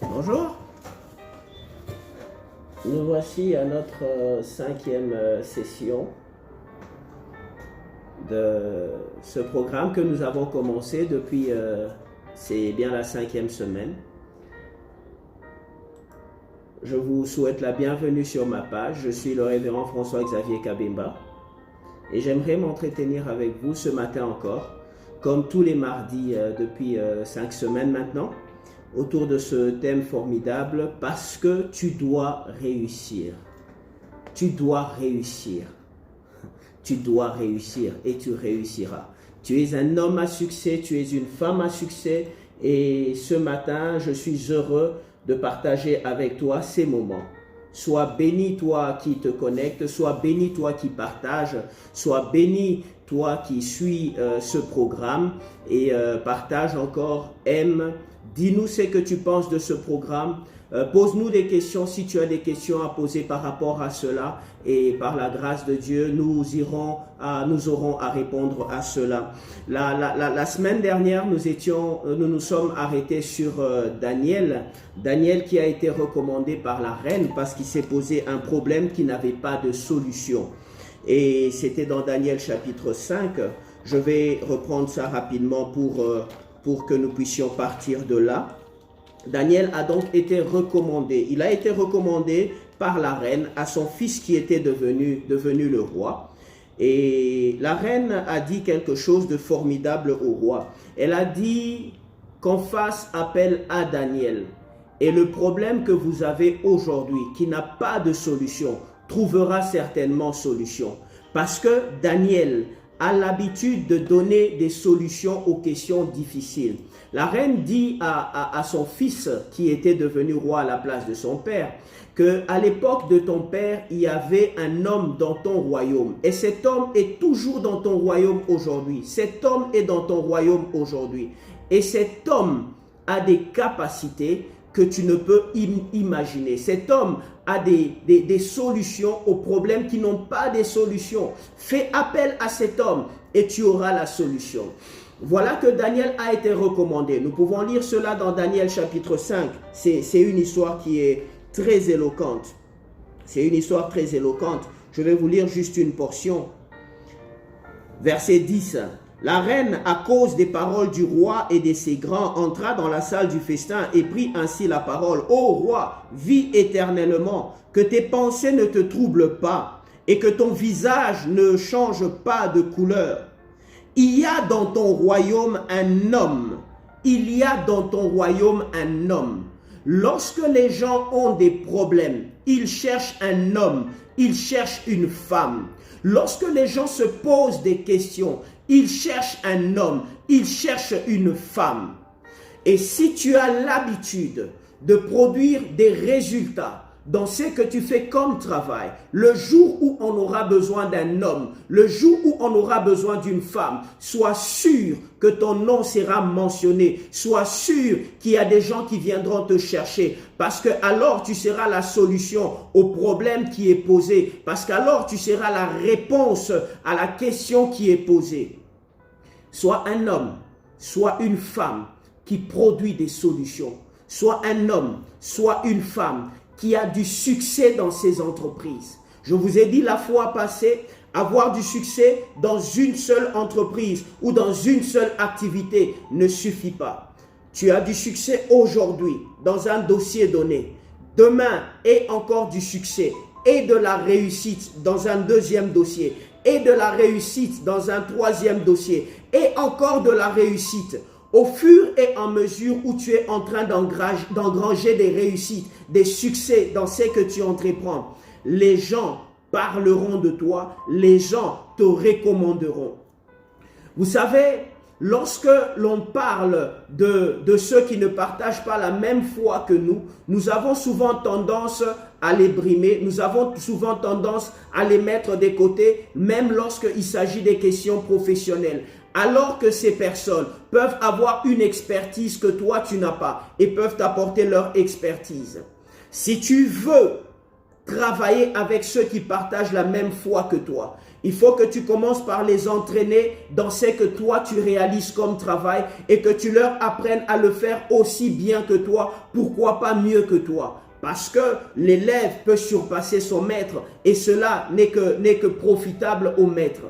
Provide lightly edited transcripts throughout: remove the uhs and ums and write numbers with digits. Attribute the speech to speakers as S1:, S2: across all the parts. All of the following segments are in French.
S1: Bonjour, nous voici à notre cinquième session de ce programme que nous avons commencé depuis, c'est bien la 5e semaine. Je vous souhaite la bienvenue sur ma page. Je suis le révérend François-Xavier Kabemba et j'aimerais m'entretenir avec vous ce matin encore, comme tous les mardis depuis 5 semaines maintenant, autour de ce thème formidable, parce que tu dois réussir. Tu dois réussir. Tu dois réussir et tu réussiras. Tu es un homme à succès, tu es une femme à succès et ce matin, je suis heureux de partager avec toi ces moments. Sois béni toi qui te connectes, sois béni toi qui partages, sois béni toi qui suis ce programme et partage encore, aime. Dis-nous ce que tu penses de ce programme. Pose-nous des questions si tu as des questions à poser par rapport à cela. Et par la grâce de Dieu, nous aurons à répondre à cela. La semaine dernière, nous nous sommes arrêtés sur Daniel. Daniel qui a été recommandé par la reine parce qu'il s'est posé un problème qui n'avait pas de solution. Et c'était dans Daniel chapitre 5. Je vais reprendre ça rapidement pour que nous puissions partir de là. Daniel a donc été recommandé. Il a été recommandé par la reine à son fils qui était devenu le roi. Et la reine a dit quelque chose de formidable au roi. Elle a dit qu'on fasse appel à Daniel. Et le problème que vous avez aujourd'hui, qui n'a pas de solution, trouvera certainement solution. Parce que Daniel a l'habitude de donner des solutions aux questions difficiles. La reine dit à son fils, qui était devenu roi à la place de son père, qu'à l'époque de ton père, il y avait un homme dans ton royaume. Et cet homme est toujours dans ton royaume aujourd'hui. Cet homme est dans ton royaume aujourd'hui. Et cet homme a des capacités que tu ne peux imaginer. Cet homme a des solutions aux problèmes qui n'ont pas de solutions. Fais appel à cet homme et tu auras la solution. Voilà que Daniel a été recommandé. Nous pouvons lire cela dans Daniel chapitre 5. C'est une histoire qui est très éloquente. C'est une histoire très éloquente. Je vais vous lire juste une portion. Verset 10. La reine, à cause des paroles du roi et de ses grands, entra dans la salle du festin et prit ainsi la parole. Ô roi, vis éternellement, que tes pensées ne te troublent pas et que ton visage ne change pas de couleur. Il y a dans ton royaume un homme. Il y a dans ton royaume un homme. Lorsque les gens ont des problèmes, ils cherchent un homme, ils cherchent une femme. Lorsque les gens se posent des questions, ils cherchent un homme, ils cherchent une femme. Et si tu as l'habitude de produire des résultats dans ce que tu fais comme travail, le jour où on aura besoin d'un homme, le jour où on aura besoin d'une femme, sois sûr que ton nom sera mentionné. Sois sûr qu'il y a des gens qui viendront te chercher. Parce que alors tu seras la solution au problème qui est posé. Parce qu'alors tu seras la réponse à la question qui est posée. Sois un homme, sois une femme qui produit des solutions. Sois un homme, sois une femme qui a du succès dans ses entreprises. Je vous ai dit la fois passée, avoir du succès dans une seule entreprise ou dans une seule activité ne suffit pas. Tu as du succès aujourd'hui dans un dossier donné. Demain, et encore du succès et de la réussite dans un deuxième dossier et de la réussite dans un troisième dossier et encore de la réussite. Au fur et à mesure où tu es en train d'engranger des réussites, des succès dans ce que tu entreprends, les gens parleront de toi, les gens te recommanderont. Vous savez, lorsque l'on parle de ceux qui ne partagent pas la même foi que nous avons souvent tendance à les brimer, nous avons souvent tendance à les mettre de côté, même lorsqu'il s'agit des questions professionnelles. Alors que ces personnes peuvent avoir une expertise que toi tu n'as pas et peuvent t'apporter leur expertise. Si tu veux travailler avec ceux qui partagent la même foi que toi, Il faut que tu commences par les entraîner dans ce que toi tu réalises comme travail et que tu leur apprennes à le faire aussi bien que toi, pourquoi pas mieux que toi. Parce que l'élève peut surpasser son maître et cela n'est que profitable au maître.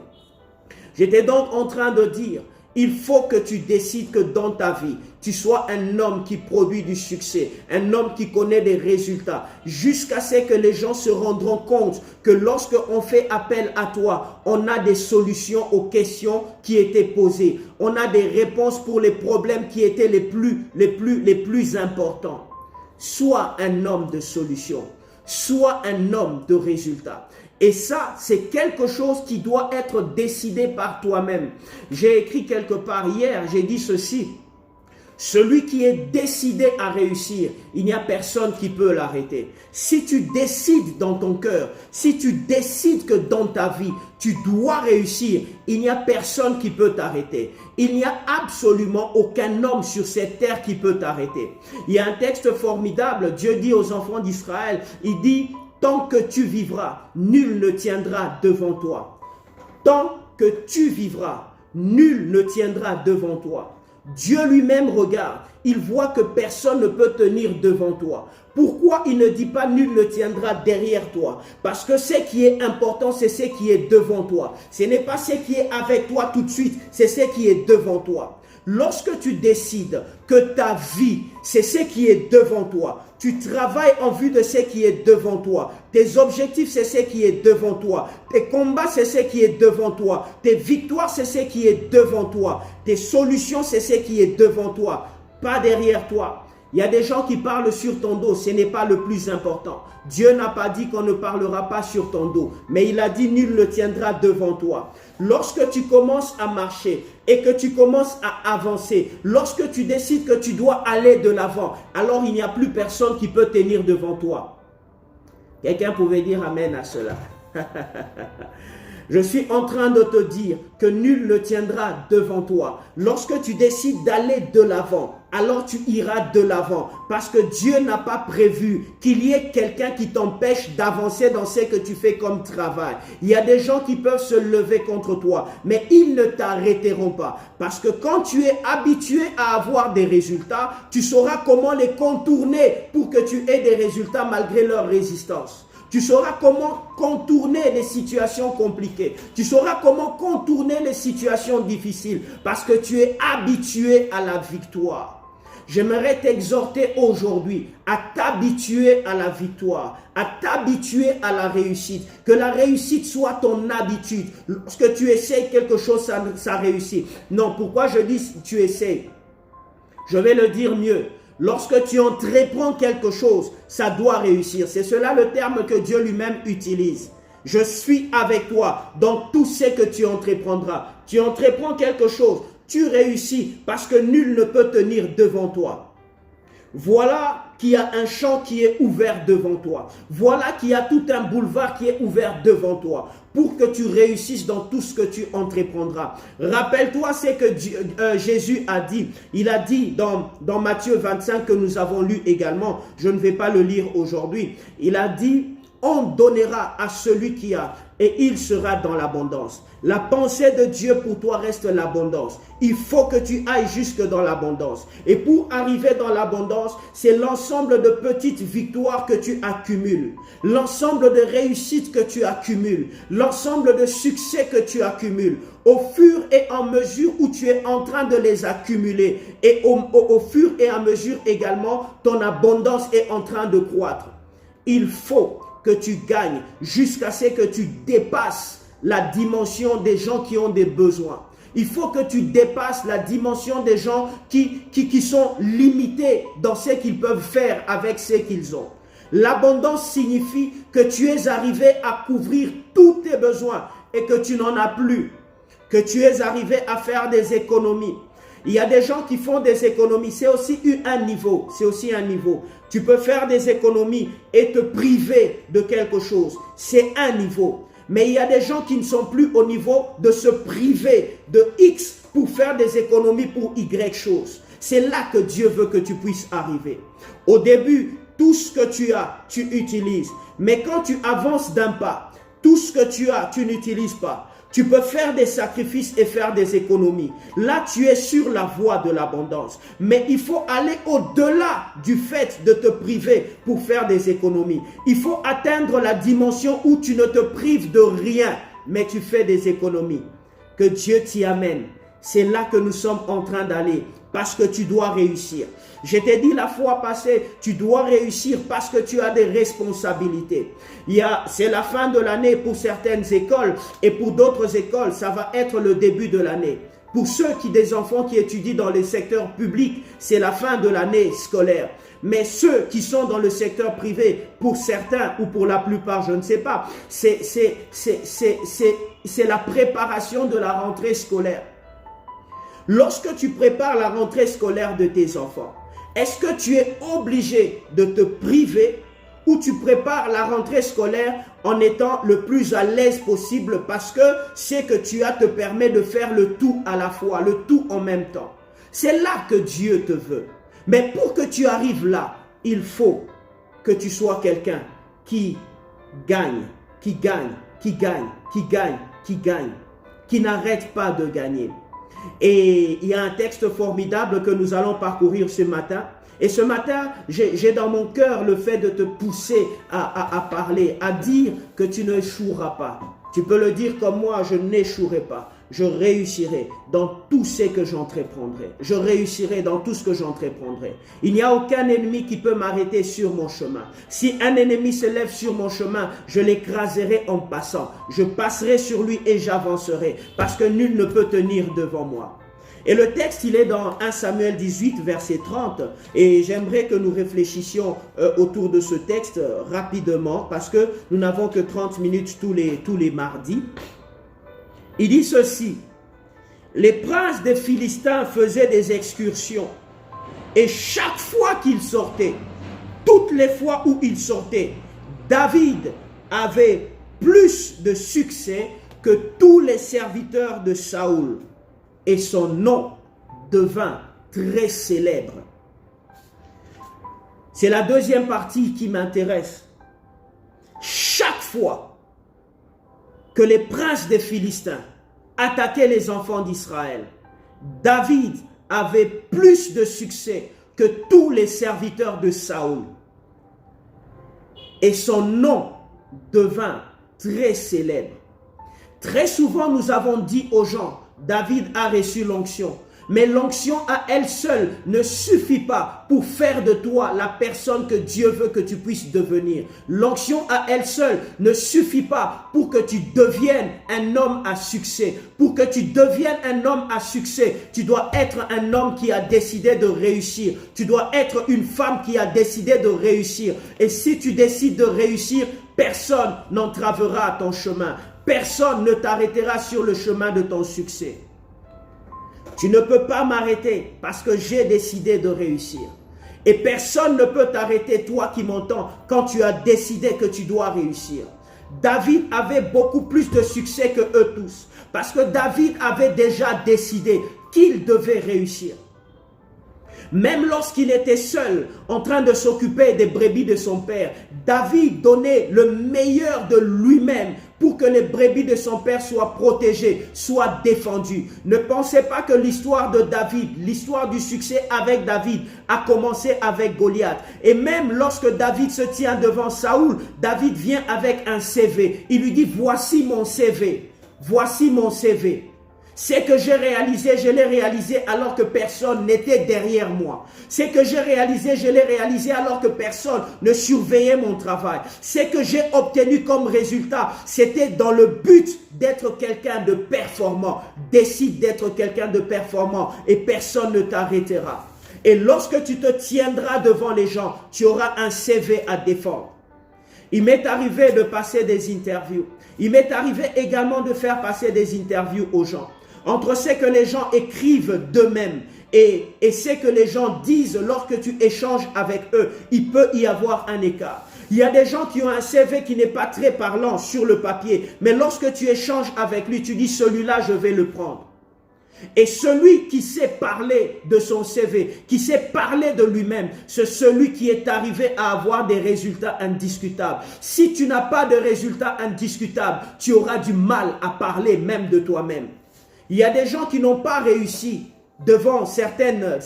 S1: J'étais donc en train de dire, il faut que tu décides que dans ta vie, tu sois un homme qui produit du succès, un homme qui connaît des résultats, jusqu'à ce que les gens se rendront compte que lorsque on fait appel à toi, on a des solutions aux questions qui étaient posées. On a des réponses pour les problèmes qui étaient les plus importants. Sois un homme de solution, sois un homme de résultats. Et ça, c'est quelque chose qui doit être décidé par toi-même. J'ai écrit quelque part hier, j'ai dit ceci. Celui qui est décidé à réussir, il n'y a personne qui peut l'arrêter. Si tu décides dans ton cœur, si tu décides que dans ta vie, tu dois réussir, il n'y a personne qui peut t'arrêter. Il n'y a absolument aucun homme sur cette terre qui peut t'arrêter. Il y a un texte formidable, Dieu dit aux enfants d'Israël, il dit... Tant que tu vivras, nul ne tiendra devant toi. Tant que tu vivras, nul ne tiendra devant toi. Dieu lui-même regarde, il voit que personne ne peut tenir devant toi. Pourquoi il ne dit pas nul ne tiendra derrière toi? Parce que ce qui est important, c'est ce qui est devant toi. Ce n'est pas ce qui est avec toi tout de suite, c'est ce qui est devant toi. Lorsque tu décides que ta vie, c'est ce qui est devant toi, tu travailles en vue de ce qui est devant toi, tes objectifs, c'est ce qui est devant toi, tes combats, c'est ce qui est devant toi, tes victoires, c'est ce qui est devant toi, tes solutions, c'est ce qui est devant toi, pas derrière toi. Il y a des gens qui parlent sur ton dos, ce n'est pas le plus important. Dieu n'a pas dit qu'on ne parlera pas sur ton dos, mais il a dit nul ne tiendra devant toi. Lorsque tu commences à marcher et que tu commences à avancer, lorsque tu décides que tu dois aller de l'avant, alors il n'y a plus personne qui peut tenir devant toi. Quelqu'un pouvait dire amen à cela. Je suis en train de te dire que nul ne tiendra devant toi. Lorsque tu décides d'aller de l'avant, alors tu iras de l'avant. Parce que Dieu n'a pas prévu qu'il y ait quelqu'un qui t'empêche d'avancer dans ce que tu fais comme travail. Il y a des gens qui peuvent se lever contre toi, mais ils ne t'arrêteront pas. Parce que quand tu es habitué à avoir des résultats, tu sauras comment les contourner pour que tu aies des résultats malgré leur résistance. Tu sauras comment contourner les situations compliquées. Tu sauras comment contourner les situations difficiles parce que tu es habitué à la victoire. J'aimerais t'exhorter aujourd'hui à t'habituer à la victoire, à t'habituer à la réussite. Que la réussite soit ton habitude. Lorsque tu essayes quelque chose, ça réussit. Non, pourquoi je dis tu essayes? Je vais le dire mieux. Lorsque tu entreprends quelque chose, ça doit réussir. C'est cela le terme que Dieu lui-même utilise. Je suis avec toi dans tout ce que tu entreprendras. Tu entreprends quelque chose, tu réussis parce que nul ne peut tenir devant toi. Voilà qu'il y a un champ qui est ouvert devant toi. Voilà qu'il y a tout un boulevard qui est ouvert devant toi pour que tu réussisses dans tout ce que tu entreprendras. Rappelle-toi ce que Jésus a dit. Il a dit dans Matthieu 25 que nous avons lu également. Je ne vais pas le lire aujourd'hui. Il a dit, on donnera à celui qui a et il sera dans l'abondance. La pensée de Dieu pour toi reste l'abondance. Il faut que tu ailles jusque dans l'abondance. Et pour arriver dans l'abondance, c'est l'ensemble de petites victoires que tu accumules. L'ensemble de réussites que tu accumules. L'ensemble de succès que tu accumules. Au fur et à mesure où tu es en train de les accumuler. Et au fur et à mesure également, ton abondance est en train de croître. Il faut que tu gagnes jusqu'à ce que tu dépasses la dimension des gens qui ont des besoins. Il faut que tu dépasses la dimension des gens qui sont limités dans ce qu'ils peuvent faire avec ce qu'ils ont. L'abondance signifie que tu es arrivé à couvrir tous tes besoins et que tu n'en as plus. Que tu es arrivé à faire des économies. Il y a des gens qui font des économies. C'est aussi un niveau. C'est aussi un niveau. Tu peux faire des économies et te priver de quelque chose. C'est un niveau. Mais il y a des gens qui ne sont plus au niveau de se priver de X pour faire des économies pour Y chose. C'est là que Dieu veut que tu puisses arriver. Au début, tout ce que tu as, tu utilises. Mais quand tu avances d'un pas, tout ce que tu as, tu n'utilises pas. Tu peux faire des sacrifices et faire des économies. Là, tu es sur la voie de l'abondance. Mais il faut aller au-delà du fait de te priver pour faire des économies. Il faut atteindre la dimension où tu ne te prives de rien, mais tu fais des économies. Que Dieu t'y amène. C'est là que nous sommes en train d'aller, parce que tu dois réussir. Je t'ai dit la fois passée, tu dois réussir parce que tu as des responsabilités. C'est la fin de l'année pour certaines écoles et pour d'autres écoles, ça va être le début de l'année. Pour ceux des enfants qui étudient dans le secteur public, c'est la fin de l'année scolaire. Mais ceux qui sont dans le secteur privé, pour certains ou pour la plupart, je ne sais pas, c'est la préparation de la rentrée scolaire. Lorsque tu prépares la rentrée scolaire de tes enfants, est-ce que tu es obligé de te priver ou tu prépares la rentrée scolaire en étant le plus à l'aise possible parce que ce que tu as te permet de faire le tout à la fois, le tout en même temps? C'est là que Dieu te veut. Mais pour que tu arrives là, il faut que tu sois quelqu'un qui gagne, qui n'arrête pas de gagner. Et il y a un texte formidable que nous allons parcourir ce matin. Et ce matin, j'ai dans mon cœur le fait de te pousser à parler, à dire que tu n'échoueras pas. Tu peux le dire comme moi, je n'échouerai pas. Je réussirai dans tout ce que j'entreprendrai. Je réussirai dans tout ce que j'entreprendrai. Il n'y a aucun ennemi qui peut m'arrêter sur mon chemin. Si un ennemi se lève sur mon chemin, je l'écraserai en passant. Je passerai sur lui et j'avancerai parce que nul ne peut tenir devant moi. Et le texte, il est dans 1 Samuel 18, verset 30. Et j'aimerais que nous réfléchissions autour de ce texte rapidement parce que nous n'avons que 30 minutes tous les mardis. Il dit ceci: les princes des Philistins faisaient des excursions et chaque fois qu'ils sortaient, toutes les fois où ils sortaient, David avait plus de succès que tous les serviteurs de Saoul et son nom devint très célèbre. C'est la deuxième partie qui m'intéresse. Chaque fois que les princes des Philistins attaquaient les enfants d'Israël, David avait plus de succès que tous les serviteurs de Saoul. Et son nom devint très célèbre. Très souvent, nous avons dit aux gens, David a reçu l'onction. Mais l'onction à elle seule ne suffit pas pour faire de toi la personne que Dieu veut que tu puisses devenir. L'onction à elle seule ne suffit pas pour que tu deviennes un homme à succès. Pour que tu deviennes un homme à succès, tu dois être un homme qui a décidé de réussir. Tu dois être une femme qui a décidé de réussir. Et si tu décides de réussir, personne n'entravera ton chemin. Personne ne t'arrêtera sur le chemin de ton succès. Tu ne peux pas m'arrêter parce que j'ai décidé de réussir. Et personne ne peut t'arrêter, toi qui m'entends, quand tu as décidé que tu dois réussir. David avait beaucoup plus de succès que eux tous. Parce que David avait déjà décidé qu'il devait réussir. Même lorsqu'il était seul, en train de s'occuper des brebis de son père, David donnait le meilleur de lui-même pour que les brebis de son père soient protégées, soient défendues. Ne pensez pas que l'histoire de David, l'histoire du succès avec David a commencé avec Goliath. Et même lorsque David se tient devant Saoul, David vient avec un CV. Il lui dit, voici mon CV, voici mon CV. Ce que j'ai réalisé, je l'ai réalisé alors que personne n'était derrière moi. Ce que j'ai réalisé, je l'ai réalisé alors que personne ne surveillait mon travail. Ce que j'ai obtenu comme résultat, c'était dans le but d'être quelqu'un de performant. Décide d'être quelqu'un de performant et personne ne t'arrêtera. Et lorsque tu te tiendras devant les gens, tu auras un CV à défendre. Il m'est arrivé de passer des interviews. Il m'est arrivé également de faire passer des interviews aux gens. Entre ce que les gens écrivent d'eux-mêmes et ce que les gens disent lorsque tu échanges avec eux, il peut y avoir un écart. Il y a des gens qui ont un CV qui n'est pas très parlant sur le papier, mais lorsque tu échanges avec lui, tu dis celui-là, je vais le prendre. Et celui qui sait parler de son CV, qui sait parler de lui-même, c'est celui qui est arrivé à avoir des résultats indiscutables. Si tu n'as pas de résultats indiscutables, tu auras du mal à parler même de toi-même. Il y a des gens qui n'ont pas réussi devant certaines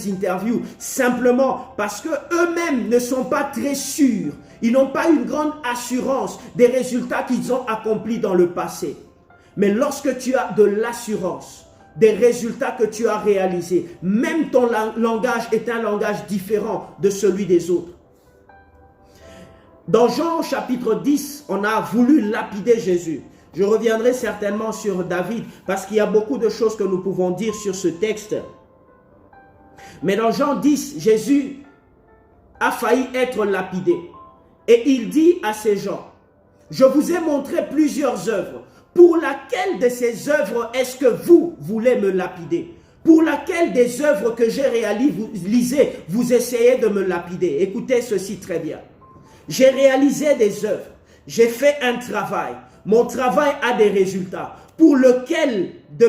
S1: interviews simplement parce que eux-mêmes ne sont pas très sûrs. Ils n'ont pas une grande assurance des résultats qu'ils ont accomplis dans le passé. Mais lorsque tu as de l'assurance des résultats que tu as réalisés, même ton langage est un langage différent de celui des autres. Dans Jean chapitre 10, on a voulu lapider Jésus. Je reviendrai certainement sur David parce qu'il y a beaucoup de choses que nous pouvons dire sur ce texte. Mais dans Jean 10, Jésus a failli être lapidé. Et il dit à ces gens, « Je vous ai montré plusieurs œuvres. Pour laquelle de ces œuvres est-ce que vous voulez me lapider? Pour laquelle des œuvres que j'ai réalisées, vous essayez de me lapider? » Écoutez ceci très bien. J'ai réalisé des œuvres. J'ai fait un travail. Mon travail a des résultats. Pour lequel de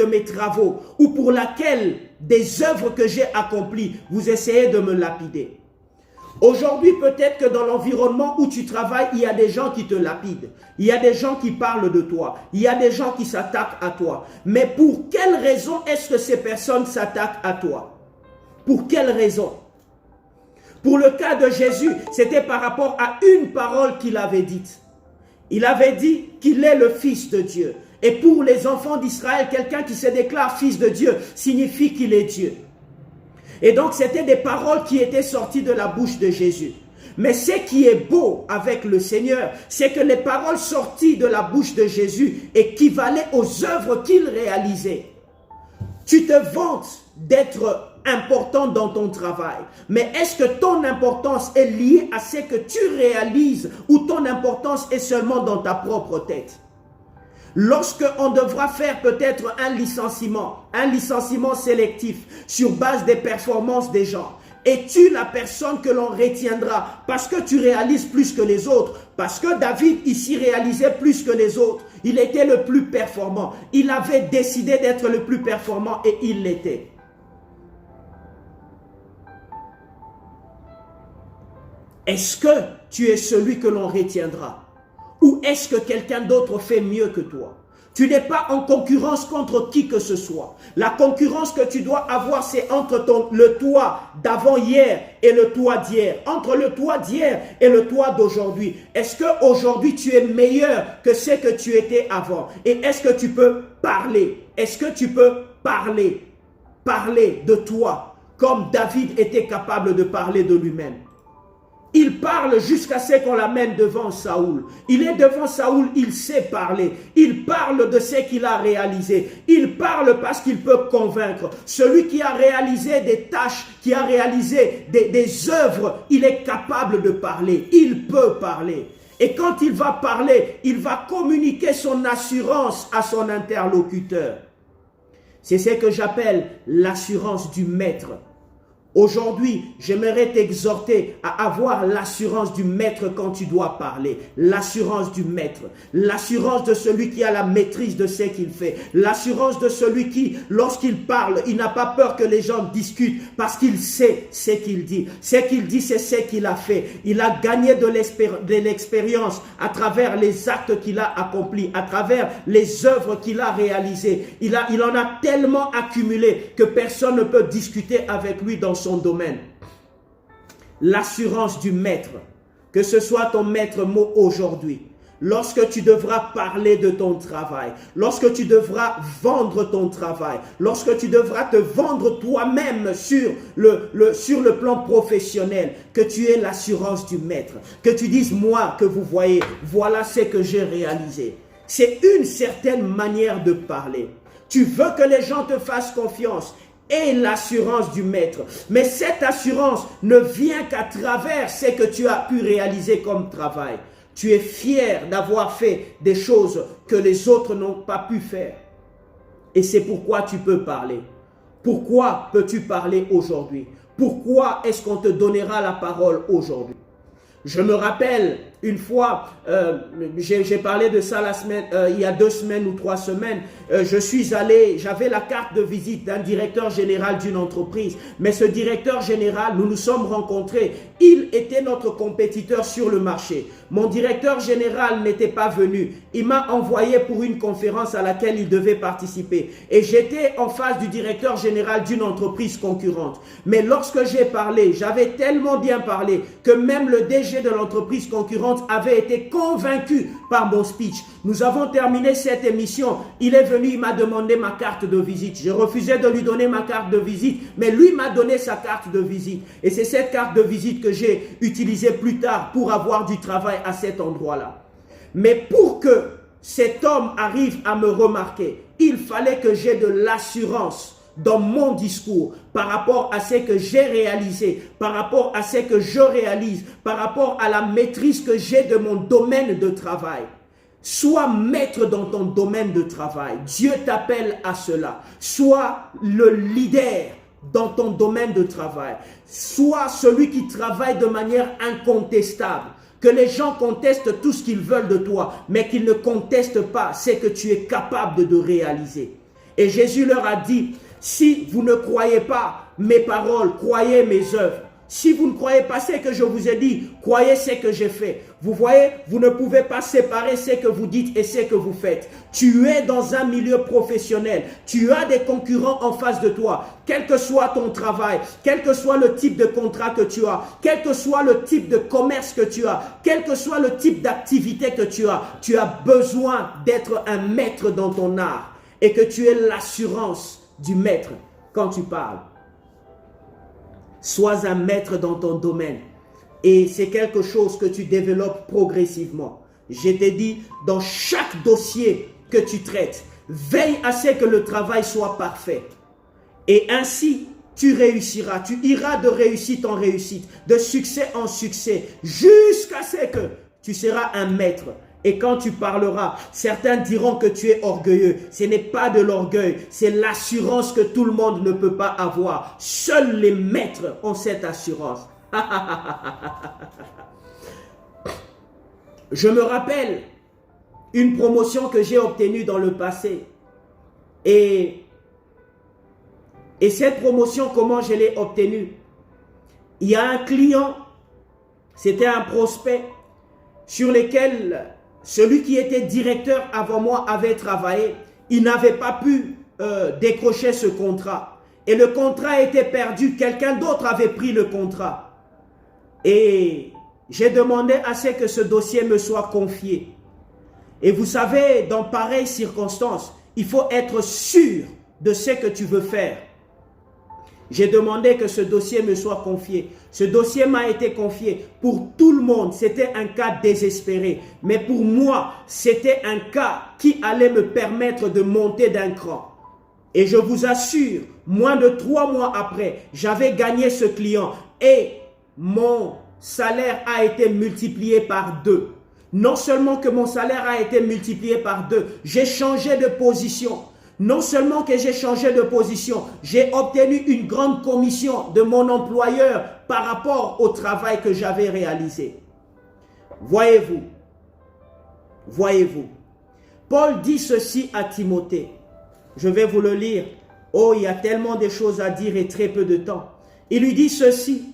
S1: mes travaux ou pour laquelle des œuvres que j'ai accomplies, vous essayez de me lapider. Aujourd'hui, peut-être que dans l'environnement où tu travailles, il y a des gens qui te lapident. Il y a des gens qui parlent de toi. Il y a des gens qui s'attaquent à toi. Mais pour quelle raison est-ce que ces personnes s'attaquent à toi? Pour quelle raison? Pour le cas de Jésus, c'était par rapport à une parole qu'il avait dite. Il avait dit qu'il est le Fils de Dieu. Et pour les enfants d'Israël, quelqu'un qui se déclare Fils de Dieu signifie qu'il est Dieu. Et donc, c'était des paroles qui étaient sorties de la bouche de Jésus. Mais ce qui est beau avec le Seigneur, c'est que les paroles sorties de la bouche de Jésus équivalaient aux œuvres qu'il réalisait. Tu te vantes d'être important dans ton travail, mais est-ce que ton importance est liée à ce que tu réalises ou ton importance est seulement dans ta propre tête? Lorsque on devra faire peut-être un licenciement sélectif sur base des performances des gens, es-tu la personne que l'on retiendra parce que tu réalises plus que les autres? Parce que David ici réalisait plus que les autres. Il était le plus performant. Il avait décidé d'être le plus performant et il l'était. Est-ce que tu es celui que l'on retiendra? Ou est-ce que quelqu'un d'autre fait mieux que toi? Tu n'es pas en concurrence contre qui que ce soit. La concurrence que tu dois avoir, c'est entre le toi d'avant-hier et le toi d'hier. Entre le toi d'hier et le toi d'aujourd'hui. Est-ce qu'aujourd'hui tu es meilleur que ce que tu étais avant? Et est-ce que tu peux parler? Est-ce que tu peux parler de toi comme David était capable de parler de lui-même? Il parle jusqu'à ce qu'on l'amène devant Saoul. Il est devant Saoul, il sait parler. Il parle de ce qu'il a réalisé. Il parle parce qu'il peut convaincre. Celui qui a réalisé des tâches, qui a réalisé des œuvres, il est capable de parler. Il peut parler. Et quand il va parler, il va communiquer son assurance à son interlocuteur. C'est ce que j'appelle l'assurance du maître. Aujourd'hui, j'aimerais t'exhorter à avoir l'assurance du maître quand tu dois parler. L'assurance du maître. L'assurance de celui qui a la maîtrise de ce qu'il fait. L'assurance de celui qui, lorsqu'il parle, il n'a pas peur que les gens discutent parce qu'il sait ce qu'il dit. Ce qu'il dit, c'est ce qu'il a fait. Il a gagné de l'expérience à travers les actes qu'il a accomplis, à travers les œuvres qu'il a réalisées. Il en a tellement accumulé que personne ne peut discuter avec lui dans son domaine. L'assurance du maître, que ce soit ton maître mot aujourd'hui, lorsque tu devras parler de ton travail, lorsque tu devras vendre ton travail, lorsque tu devras te vendre toi-même sur le plan professionnel, que tu aies l'assurance du maître, que tu dises, moi que vous voyez, voilà ce que j'ai réalisé. C'est une certaine manière de parler. Tu veux que les gens te fassent confiance et l'assurance du maître. Mais cette assurance ne vient qu'à travers ce que tu as pu réaliser comme travail. Tu es fier d'avoir fait des choses que les autres n'ont pas pu faire. Et c'est pourquoi tu peux parler. Pourquoi peux-tu parler aujourd'hui? Pourquoi est-ce qu'on te donnera la parole aujourd'hui? Je me rappelle Une fois, j'ai parlé de ça la semaine, il y a 2 semaines ou 3 semaines, je suis allé, j'avais la carte de visite d'un directeur général d'une entreprise. Mais ce directeur général, nous nous sommes rencontrés. Il était notre compétiteur sur le marché. Mon directeur général n'était pas venu. Il m'a envoyé pour une conférence à laquelle il devait participer. Et j'étais en face du directeur général d'une entreprise concurrente. Mais lorsque j'ai parlé, j'avais tellement bien parlé que même le DG de l'entreprise concurrente avait été convaincu par mon speech. Nous avons terminé cette émission. Il est venu, il m'a demandé ma carte de visite. Je refusais de lui donner ma carte de visite, mais lui m'a donné sa carte de visite. Et c'est cette carte de visite que j'ai utilisée plus tard pour avoir du travail à cet endroit-là. Mais pour que cet homme arrive à me remarquer, il fallait que j'ai de l'assurance dans mon discours par rapport à ce que j'ai réalisé, par rapport à ce que je réalise, par rapport à la maîtrise que j'ai de mon domaine de travail. Sois maître dans ton domaine de travail. Dieu t'appelle à cela. Sois le leader dans ton domaine de travail. Sois celui qui travaille de manière incontestable. Que les gens contestent tout ce qu'ils veulent de toi, mais qu'ils ne contestent pas ce que tu es capable de réaliser. Et Jésus leur a dit, si vous ne croyez pas mes paroles, croyez mes œuvres. Si vous ne croyez pas ce que je vous ai dit, croyez ce que j'ai fait. Vous voyez, vous ne pouvez pas séparer ce que vous dites et ce que vous faites. Tu es dans un milieu professionnel. Tu as des concurrents en face de toi. Quel que soit ton travail, quel que soit le type de contrat que tu as, quel que soit le type de commerce que tu as, quel que soit le type d'activité que tu as besoin d'être un maître dans ton art et que tu aies l'assurance du maître quand tu parles. Sois un maître dans ton domaine. Et c'est quelque chose que tu développes progressivement. Je t'ai dit, dans chaque dossier que tu traites, veille à ce que le travail soit parfait. Et ainsi, tu réussiras. Tu iras de réussite en réussite, de succès en succès, jusqu'à ce que tu seras un maître. Et quand tu parleras, certains diront que tu es orgueilleux. Ce n'est pas de l'orgueil, c'est l'assurance que tout le monde ne peut pas avoir. Seuls les maîtres ont cette assurance. Je me rappelle une promotion que j'ai obtenue dans le passé. Et cette promotion, comment je l'ai obtenue? Il y a un client, c'était un prospect, sur lequel celui qui était directeur avant moi avait travaillé. Il n'avait pas pu décrocher ce contrat. Et le contrat était perdu. Quelqu'un d'autre avait pris le contrat. Et j'ai demandé à ce que ce dossier me soit confié. Et vous savez, dans pareilles circonstances, il faut être sûr de ce que tu veux faire. J'ai demandé que ce dossier me soit confié. Ce dossier m'a été confié. Pour tout le monde, c'était un cas désespéré. Mais pour moi, c'était un cas qui allait me permettre de monter d'un cran. Et je vous assure, moins de 3 mois après, j'avais gagné ce client. Et mon salaire a été multiplié par 2. Non seulement que mon salaire a été multiplié par 2, j'ai changé de position. Non seulement que j'ai changé de position, j'ai obtenu une grande commission de mon employeur par rapport au travail que j'avais réalisé. Voyez-vous, Paul dit ceci à Timothée. Je vais vous le lire. Oh, il y a tellement de choses à dire et très peu de temps. Il lui dit ceci.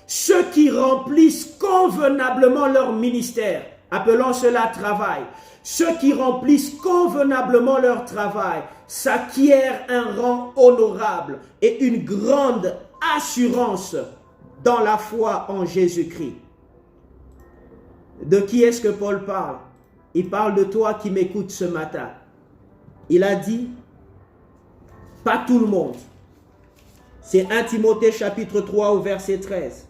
S1: Ceux qui remplissent convenablement leur ministère, appelons cela travail. Ceux qui remplissent convenablement leur travail s'acquièrent un rang honorable et une grande assurance dans la foi en Jésus-Christ. De qui est-ce que Paul parle? Il parle de toi qui m'écoutes ce matin. Il a dit, pas tout le monde. C'est 1 Timothée chapitre 3 au verset 13.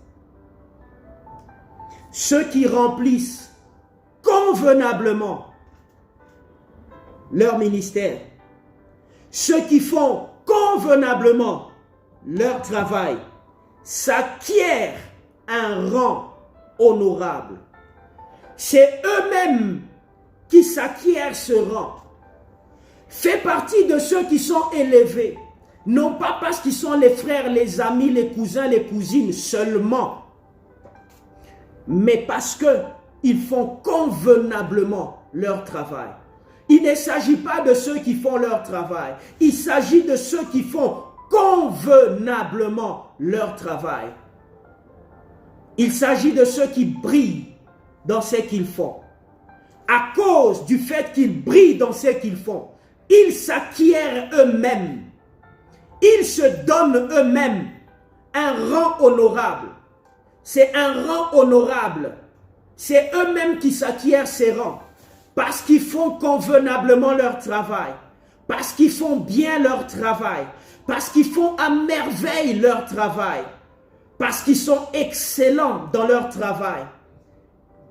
S1: Ceux qui remplissent convenablement leur ministère, ceux qui font convenablement leur travail, s'acquièrent un rang honorable. C'est eux-mêmes qui s'acquièrent ce rang. Fais partie de ceux qui sont élevés, non pas parce qu'ils sont les frères, les amis, les cousins, les cousines seulement, mais parce que ils font convenablement leur travail. Il ne s'agit pas de ceux qui font leur travail. Il s'agit de ceux qui font convenablement leur travail. Il s'agit de ceux qui brillent dans ce qu'ils font. À cause du fait qu'ils brillent dans ce qu'ils font, ils s'acquièrent eux-mêmes. Ils se donnent eux-mêmes un rang honorable. C'est un rang honorable. C'est eux-mêmes qui s'acquièrent ces rangs. Parce qu'ils font convenablement leur travail. Parce qu'ils font bien leur travail. Parce qu'ils font à merveille leur travail. Parce qu'ils sont excellents dans leur travail.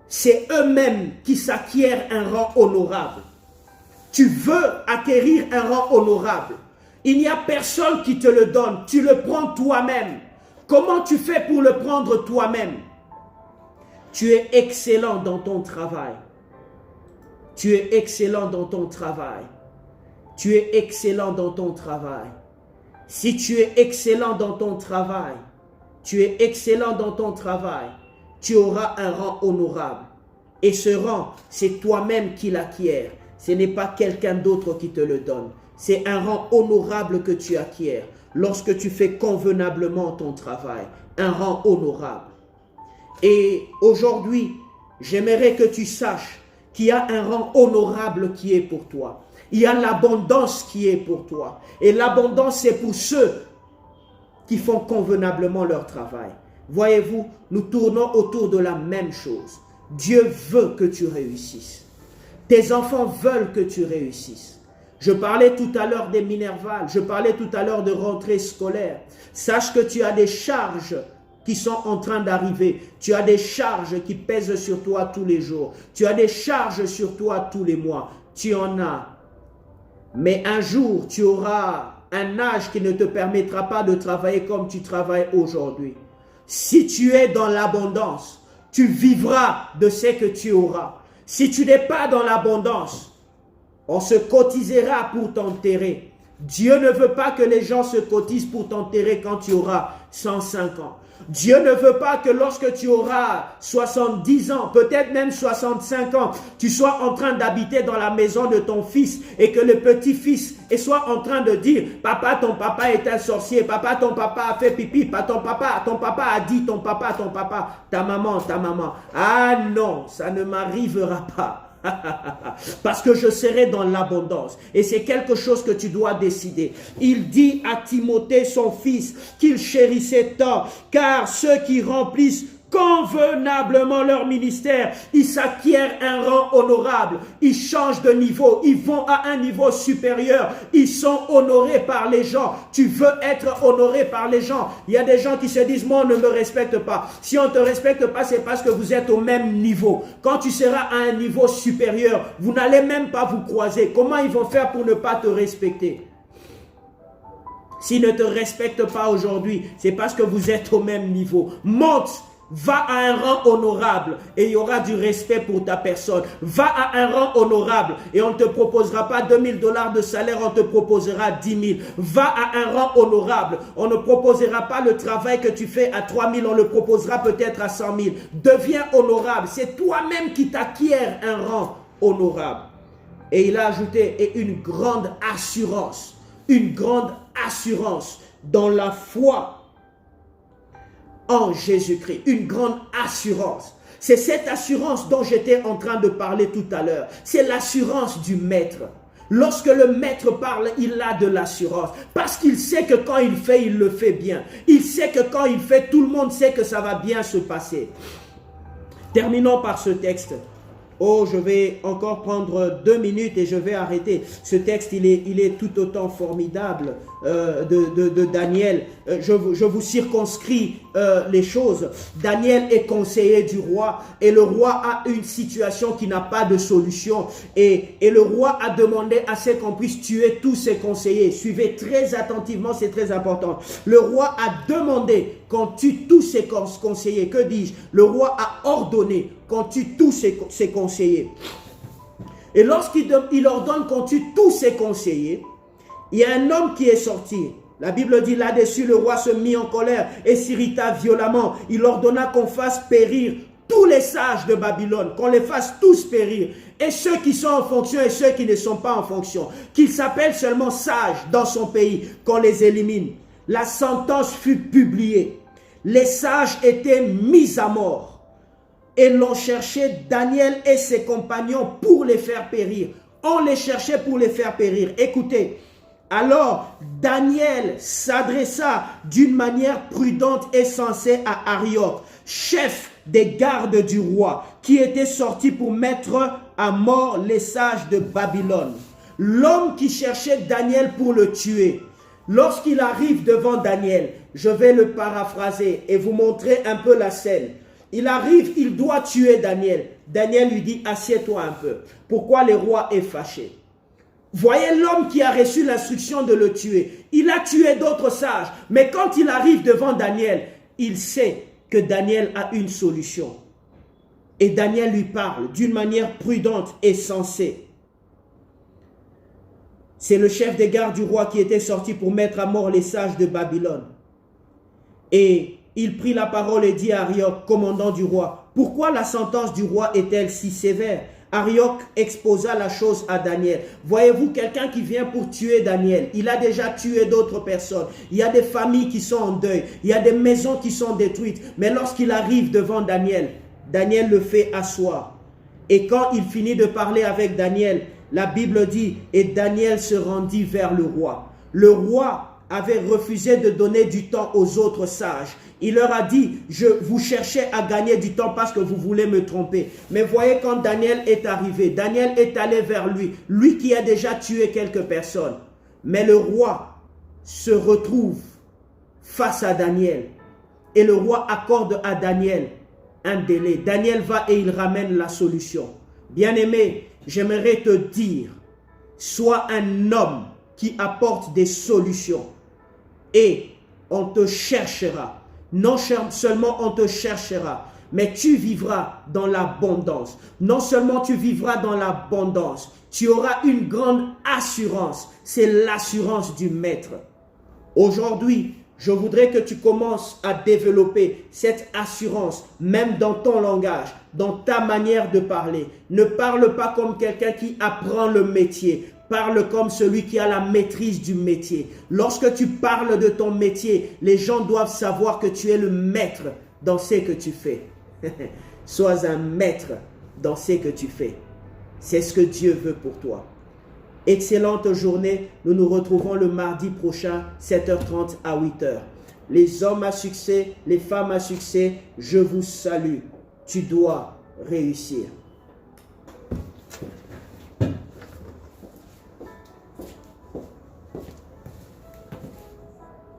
S1: C'est eux-mêmes qui s'acquièrent un rang honorable. Tu veux acquérir un rang honorable. Il n'y a personne qui te le donne. Tu le prends toi-même. Comment tu fais pour le prendre toi-même? Tu es excellent dans ton travail. Tu es excellent dans ton travail. Tu es excellent dans ton travail. Si tu es excellent dans ton travail, tu es excellent dans ton travail, tu auras un rang honorable. Et ce rang, c'est toi-même qui l'acquiers. Ce n'est pas quelqu'un d'autre qui te le donne. C'est un rang honorable que tu acquiers lorsque tu fais convenablement ton travail. Un rang honorable. Et aujourd'hui, j'aimerais que tu saches qu'il y a un rang honorable qui est pour toi. Il y a l'abondance qui est pour toi. Et l'abondance, c'est pour ceux qui font convenablement leur travail. Voyez-vous, nous tournons autour de la même chose. Dieu veut que tu réussisses. Tes enfants veulent que tu réussisses. Je parlais tout à l'heure des minervales. Je parlais tout à l'heure de rentrée scolaire. Sache que tu as des charges qui sont en train d'arriver. Tu as des charges qui pèsent sur toi tous les jours. Tu as des charges sur toi tous les mois. Tu en as. Mais un jour, tu auras un âge qui ne te permettra pas de travailler comme tu travailles aujourd'hui. Si tu es dans l'abondance, tu vivras de ce que tu auras. Si tu n'es pas dans l'abondance, on se cotisera pour t'enterrer. Dieu ne veut pas que les gens se cotisent pour t'enterrer quand tu auras 105 ans. Dieu ne veut pas que lorsque tu auras 70 ans, peut-être même 65 ans, tu sois en train d'habiter dans la maison de ton fils et que le petit-fils soit en train de dire « Papa, ton papa est un sorcier. Papa, ton papa a fait pipi. Ton papa a dit ton papa, ta maman. » Ah non, ça ne m'arrivera pas. Parce que je serai dans l'abondance. Et c'est quelque chose que tu dois décider. Il dit à Timothée, son fils, qu'il chérissait tant, car ceux qui remplissent convenablement leur ministère, ils s'acquièrent un rang honorable, ils changent de niveau, ils vont à un niveau supérieur, ils sont honorés par les gens. Tu veux être honoré par les gens. Il y a des gens qui se disent, moi on ne me respecte pas. Si on ne te respecte pas, c'est parce que vous êtes au même niveau. Quand tu seras à un niveau supérieur, vous n'allez même pas vous croiser. Comment ils vont faire pour ne pas te respecter? S'ils ne te respectent pas aujourd'hui, c'est parce que vous êtes au même niveau. Monte! Va à un rang honorable et il y aura du respect pour ta personne. Va à un rang honorable et on ne te proposera pas 2000 $ de salaire, on te proposera 10 000. Va à un rang honorable. On ne proposera pas le travail que tu fais à 3 000, on le proposera peut-être à 100 000. Deviens honorable. C'est toi-même qui t'acquiers un rang honorable. Et il a ajouté, et une grande assurance dans la foi en Jésus-Christ, une grande assurance. C'est cette assurance dont j'étais en train de parler tout à l'heure. C'est l'assurance du maître. Lorsque le maître parle, il a de l'assurance. Parce qu'il sait que quand il fait, il le fait bien. Il sait que quand il fait, tout le monde sait que ça va bien se passer. Terminons par ce texte. Oh, je vais encore prendre 2 minutes et je vais arrêter. Ce texte, il est tout autant formidable de Daniel. Je vous circonscris les choses. Daniel est conseiller du roi et le roi a une situation qui n'a pas de solution. Et le roi a demandé à ce qu'on puisse tuer tous ses conseillers. Suivez très attentivement, c'est très important. Le roi a demandé qu'on tue tous ses conseillers. Que dis-je? Le roi a ordonné qu'on tue tous ses conseillers. Et lorsqu'il ordonne qu'on tue tous ses conseillers, il y a un homme qui est sorti. La Bible dit là-dessus, le roi se mit en colère et s'irrita violemment. Il ordonna qu'on fasse périr tous les sages de Babylone, qu'on les fasse tous périr, et ceux qui sont en fonction et ceux qui ne sont pas en fonction, qu'ils s'appellent seulement sages dans son pays, qu'on les élimine. La sentence fut publiée. Les sages étaient mis à mort et l'on cherchait Daniel et ses compagnons pour les faire périr. On les cherchait pour les faire périr. Écoutez, alors Daniel s'adressa d'une manière prudente et sensée à Arioch, chef des gardes du roi, qui était sorti pour mettre à mort les sages de Babylone. L'homme qui cherchait Daniel pour le tuer, lorsqu'il arrive devant Daniel, je vais le paraphraser et vous montrer un peu la scène. Il arrive, il doit tuer Daniel. Daniel lui dit, assieds-toi un peu. Pourquoi le roi est fâché? Voyez l'homme qui a reçu l'instruction de le tuer. Il a tué d'autres sages. Mais quand il arrive devant Daniel, il sait que Daniel a une solution. Et Daniel lui parle d'une manière prudente et sensée. C'est le chef des gardes du roi qui était sorti pour mettre à mort les sages de Babylone. Et il prit la parole et dit à Arioch, commandant du roi, « Pourquoi la sentence du roi est-elle si sévère ?» Arioch exposa la chose à Daniel. Voyez-vous, quelqu'un qui vient pour tuer Daniel, il a déjà tué d'autres personnes. Il y a des familles qui sont en deuil. Il y a des maisons qui sont détruites. Mais lorsqu'il arrive devant Daniel, Daniel le fait asseoir. Et quand il finit de parler avec Daniel, la Bible dit, et Daniel se rendit vers le roi. Le roi avait refusé de donner du temps aux autres sages. Il leur a dit, vous cherchez à gagner du temps parce que vous voulez me tromper. Mais voyez, quand Daniel est arrivé, Daniel est allé vers lui, lui qui a déjà tué quelques personnes. Mais le roi se retrouve face à Daniel. Et le roi accorde à Daniel un délai. Daniel va et il ramène la solution. Bien-aimé, j'aimerais te dire, sois un homme qui apporte des solutions. Et on te cherchera. Non seulement on te cherchera, mais tu vivras dans l'abondance. Non seulement tu vivras dans l'abondance, tu auras une grande assurance. C'est l'assurance du maître. Aujourd'hui, je voudrais que tu commences à développer cette assurance, même dans ton langage, dans ta manière de parler. Ne parle pas comme quelqu'un qui apprend le métier. Parle comme celui qui a la maîtrise du métier. Lorsque tu parles de ton métier, les gens doivent savoir que tu es le maître dans ce que tu fais. Sois un maître dans ce que tu fais. C'est ce que Dieu veut pour toi. Excellente journée. Nous nous retrouvons le mardi prochain, 7h30 à 8h. Les hommes à succès, les femmes à succès, je vous salue. Tu dois réussir.